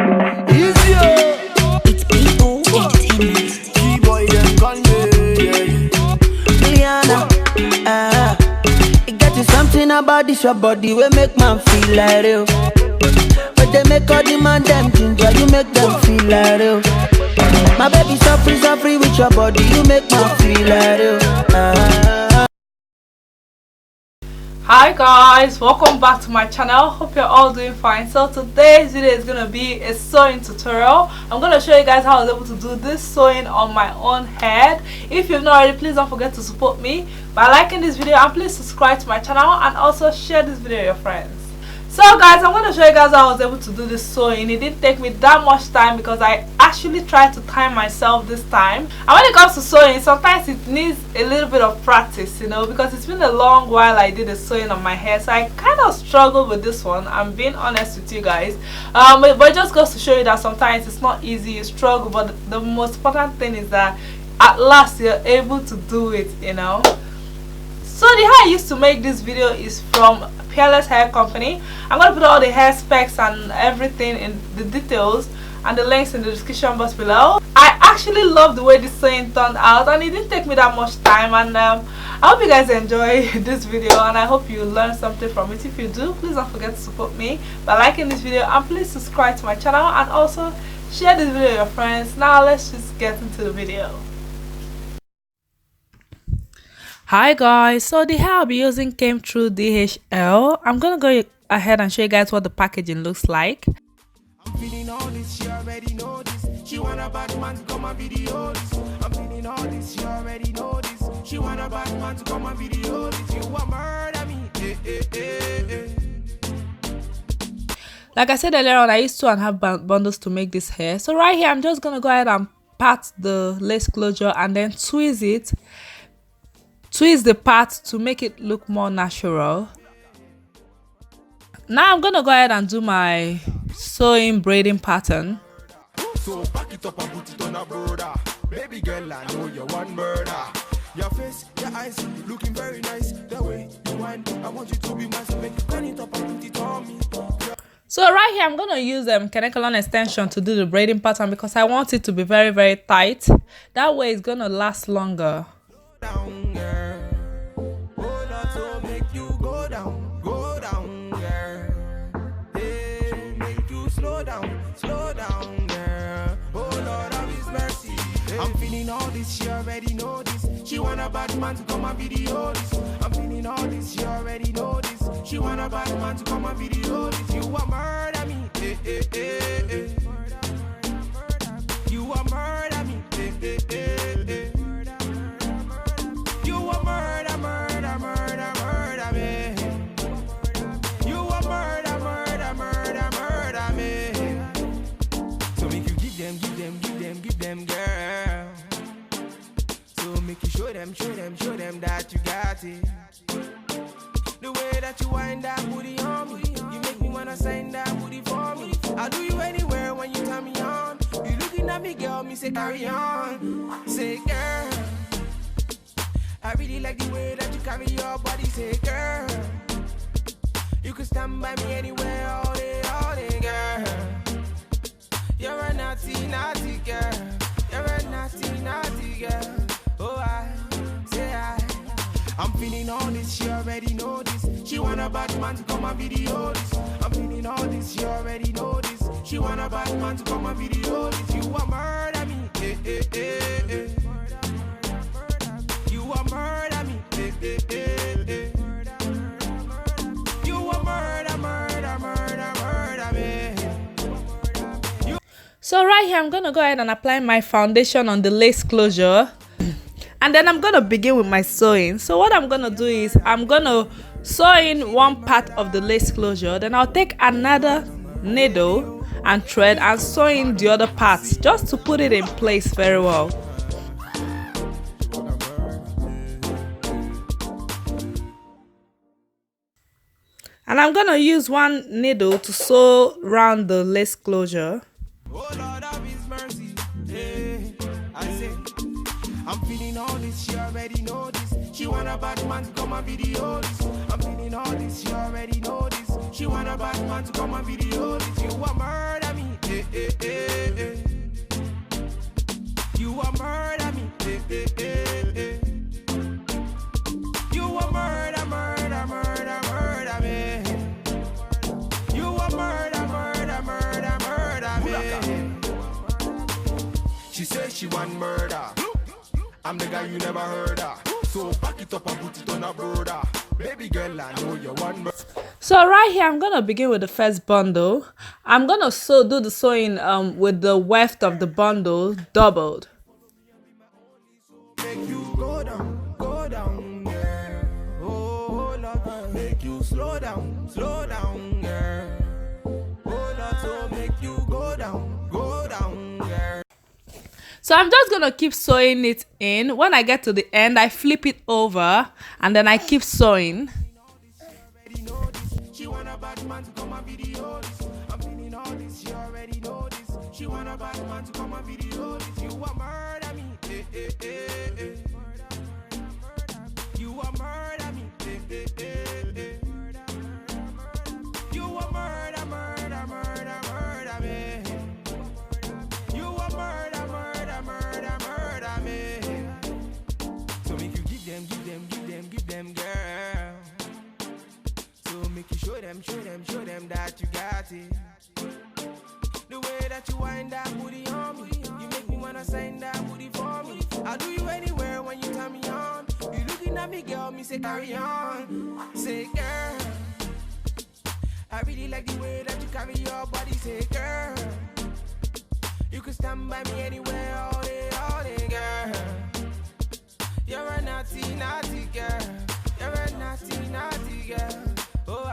It's BO Entertainment. G-boy them gone, Liana, it got you something about this your body will make man feel like real. But they make all the man them ginger, you make them feel like real. My baby so free with your body, you make man feel like real. Hi guys, welcome back to my channel. Hope you're all doing fine. So today's video is gonna be a sewing tutorial. I'm gonna show you guys how I was able to do this sewing on my own head. If you've not already, please don't forget to support me by liking this video, and please subscribe to my channel and also share this video with your friends. So guys, I'm going to show you guys how I was able to do this sewing. It didn't take me that much time because I actually tried to time myself this time. And when it comes to sewing, sometimes it needs a little bit of practice, you know, because it's been a long while I did the sewing on my hair. So I kind of struggled with this one. I'm being honest with you guys. But it just goes to show you that sometimes it's not easy, you struggle, but the most important thing is that at last you're able to do it, you know. So the hair I used to make this video is from PEERLESS hair company. I'm going to put all the hair specs and everything in the details and the links in the description box below. I actually love the way this sewing turned out, and it didn't take me that much time, and I hope you guys enjoy this video, and I hope you learned something from it. If you do, please don't forget to support me by liking this video, and please subscribe to my channel and also share this video with your friends. Now let's just get into the video. Hi guys, so the hair I'll be using came through DHL. I'm gonna go ahead and show you guys what the packaging looks like. I'm feeling all this, she already know this. She want a bad man to come and video this. I'm feeling all this, she already know this. She want a bad man to come and video this. You want murder me, Like I said earlier on, I used 2.5 bundles to make this hair. So right here, I'm just gonna go ahead and pat the lace closure and then twist it. Twist the part to make it look more natural. Now I'm gonna go ahead and do my sewing braiding pattern. So back it up and put it on a brother. Baby girl, I know you want murder. Your face, your eyes, looking very nice. The way you wind, I want you to be mine. So make you turn it up and put it on me. So right here, I'm gonna use Kanekalon extension to do the braiding pattern because I want it to be very, very tight. That way it's gonna last longer. Down, girl. Hold on, so make you go down, girl. Hey, make you slow down, girl. Oh Lord of His mercy. I'm feeling all this, she already know this. She want a bad man to come and video this. I'm feeling all this, she already know this. She want a bad man to come and video this. You want murder me, You want murder me, You want murder me. You want murder me. So make you give them, girl. So make you show them that you got it. The way that you wind that booty on me, you make me wanna sign that booty for me. I'll do you anywhere when you turn me on. You looking at me, girl, me say carry on. Say girl, I really like the way that you carry your body. Say girl, you can stand by me anywhere all day, girl. You're a naughty girl. You're a naughty girl. Oh, I say I'm feeling all this, she already know this. She want a bad man to come and video this. I'm feeling all this, she already know this. She want a bad man to come and video this. You want murder me, You want murder me, You want murder me. So right here, I'm gonna go ahead and apply my foundation on the lace closure. And then I'm gonna begin with my sewing. So what I'm gonna do is I'm gonna sew in one part of the lace closure, then I'll take another needle and thread and sew in the other part just to put it in place very well. And I'm gonna use one needle to sew around the lace closure. Oh Lord of His mercy, hey, I say, I'm feeling all this, she already know this. She want a bad man to come and video this. I'm feeling all this, she already know this. She want a bad man to come and video this. You want murder me, say she want murder. I'm the guy you never heard of. So back it up and put it on a brother. Baby girl, I know you want murder. So right here, I'm gonna begin with the first bundle. I'm gonna do the sewing with the weft of the bundle doubled. Make you go down, girl. Oh Lord, make you slow down, girl. Oh Lord, so make you go down, girl. So I'm just gonna keep sewing it in. When I get to the end, I flip it over and then I keep sewing. She want a bad man to come and video this. I'm feeling all this, she already know this. She want a bad man to come and video this. You a murder me, eh, eh, eh, eh. You a murder me, eh, eh, eh, eh. You a murder me. You a murder me. So make you give them, girl. So make you show them that you got it. The way that you wind that booty on me, you make me wanna sign that booty for me. I'll do you anywhere when you turn me on. You looking at me, girl, me say carry on. Say girl, I really like the way that you carry your body. Say girl, you can stand by me anywhere all day, girl. You're a naughty girl. You're a naughty girl. Oh,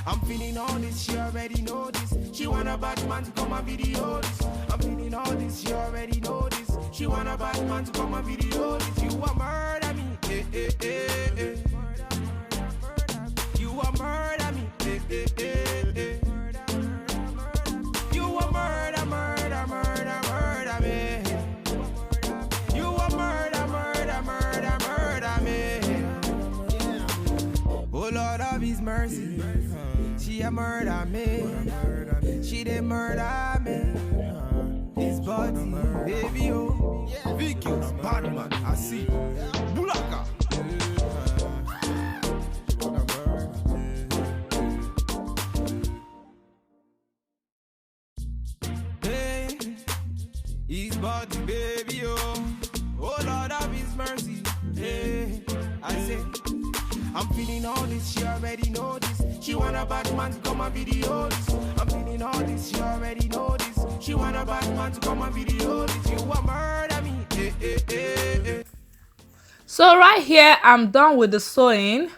I'm feeling all this, she already know this. She want a bad man to come and video this. I'm feeling all this, she already know this. She want a bad man to come and video this. You a murder me, eh, eh, eh, eh. You a murder me, eh, eh, eh, eh. You a murder me. You a murder me. Oh Lord of His mercy, she a murder me. She did murder me. His body, baby, oh. Vicky, bad man, I see. Bulaka. Hey, his body, baby, oh. Oh Lord of His mercy. Hey, I say. I'm feeling all this, she already know this. She want a bad man to come and video this. I'm feeling all this, she already know this. She want a bad man to come and video this. You a murder me, eh, eh, eh, eh. So right here, I'm done with the sewing.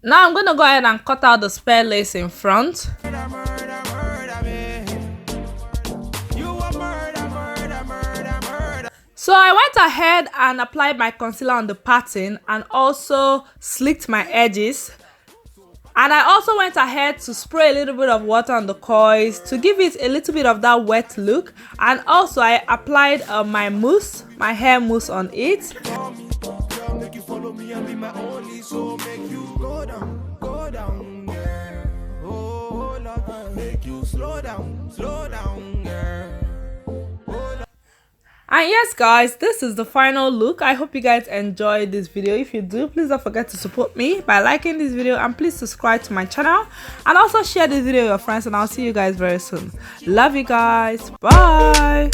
Now I'm gonna go ahead and cut out the spare lace in front. Murder me. You a murder. So I went ahead and applied my concealer on the pattern and also slicked my edges. And I also went ahead to spray a little bit of water on the coils to give it a little bit of that wet look. And also I applied my mousse, my hair mousse on it. Make you follow me and be my only, so make you go down, girl. Oh Lord, make you slow down, girl. And yes guys, this is the final look. I hope you guys enjoyed this video. If you do, please don't forget to support me by liking this video, and please subscribe to my channel and also share this video with your friends, and I'll see you guys very soon. Love you guys. Bye.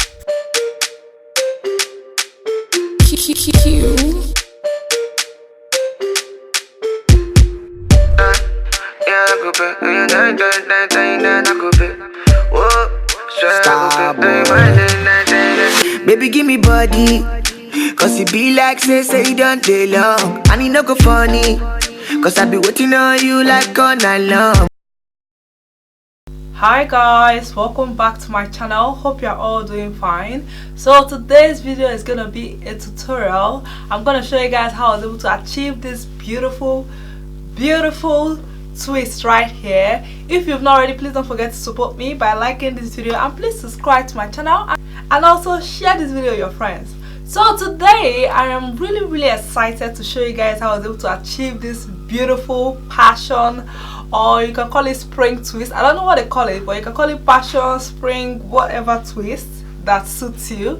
Baby, give me body, cause it be like say you don't day long. And it no go funny, cause I be waiting on you like all night long. Hi guys, welcome back to my channel. Hope you're all doing fine. So today's video is gonna be a tutorial. I'm gonna show you guys how I was able to achieve this beautiful twist right here. If you've not already, please don't forget to support me by liking this video, and please subscribe to my channel and also share this video with your friends. So today I am really excited to show you guys how I was able to achieve this beautiful passion, or you can call it spring twist. I don't know what they call it, but you can call it passion, spring, whatever twist that suits you.